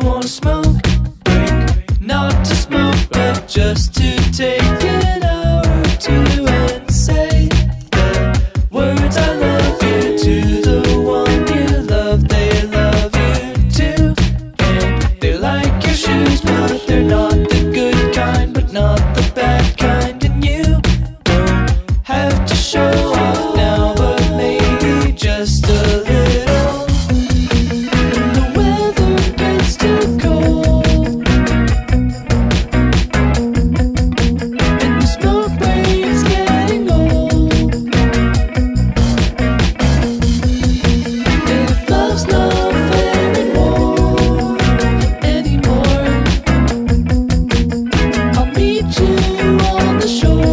wanna smoke break? Not to smoke, but just to take an hour or two and say the words I love you to the one you love. They love you too, and they like your shoes, but they're not the good kind, but not the bad kind. And you don't have to show off now, but maybe just a little. When the weather gets too cold and the smoke break's getting old, if love's not fair and warm anymore, I'll meet you on the shore.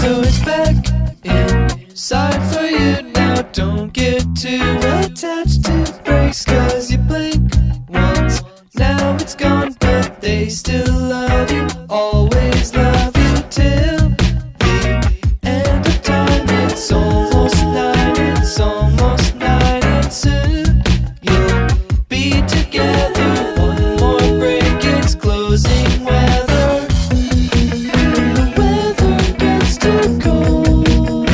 So it's back inside for you now. Don't get too attached to breaks, 'cause you blink once, now it's gone. But they still love you, always love you till the end of time. It's almost nine, it's almost nine, and soon you'll be together. One more break, it's closing weather. When the weather gets too cold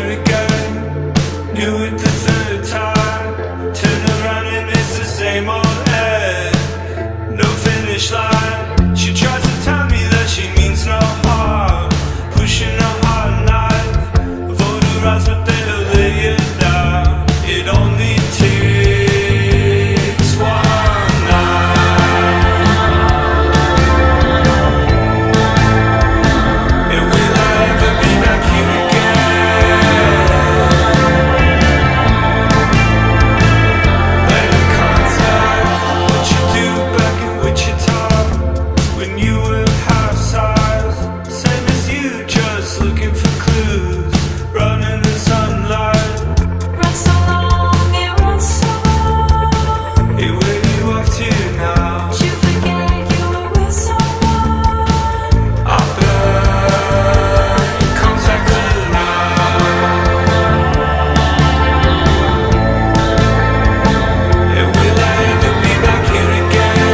here again. Knew it the third time. Turn around and it's the same old end. No finish line. She tries to tell me that she means no harm. Pushing a hard knife. Votarize but they'll lay it down. It only takes one night. And will I ever be back here again? When it comes back, what you do back in Wichita, when you were half size, same as you, just looking for clues, running in sunlight. Run so long, it runs so long. Hey, where you off to now? Did you forget you were with someone? I bet it comes back good now. And will I ever be back here again?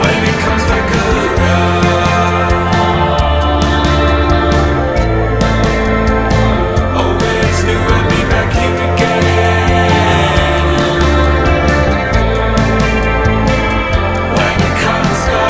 When it comes back good now. Always knew I'd be back here again. When it comes back.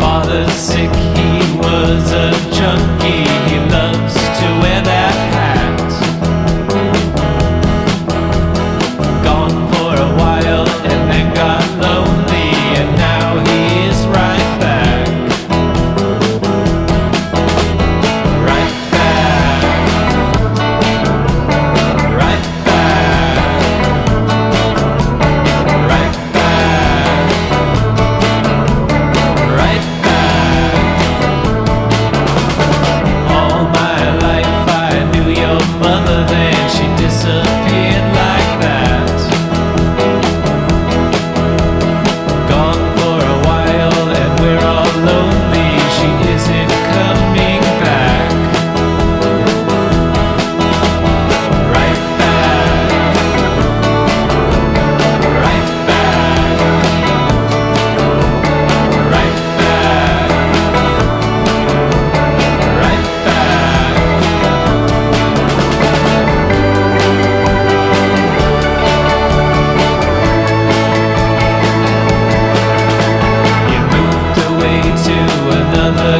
Father's sick, he was a junkie. He loves to wear that hat. Gone for a while and then got lonely, and now he's right back. Right back. Right back. Right back. Right back. All my life I knew your mother, then she disappeared like that. Gone for a while and we're all lonely, she isn't coming back. Right back. Right back. Right back. Right back. You moved away to another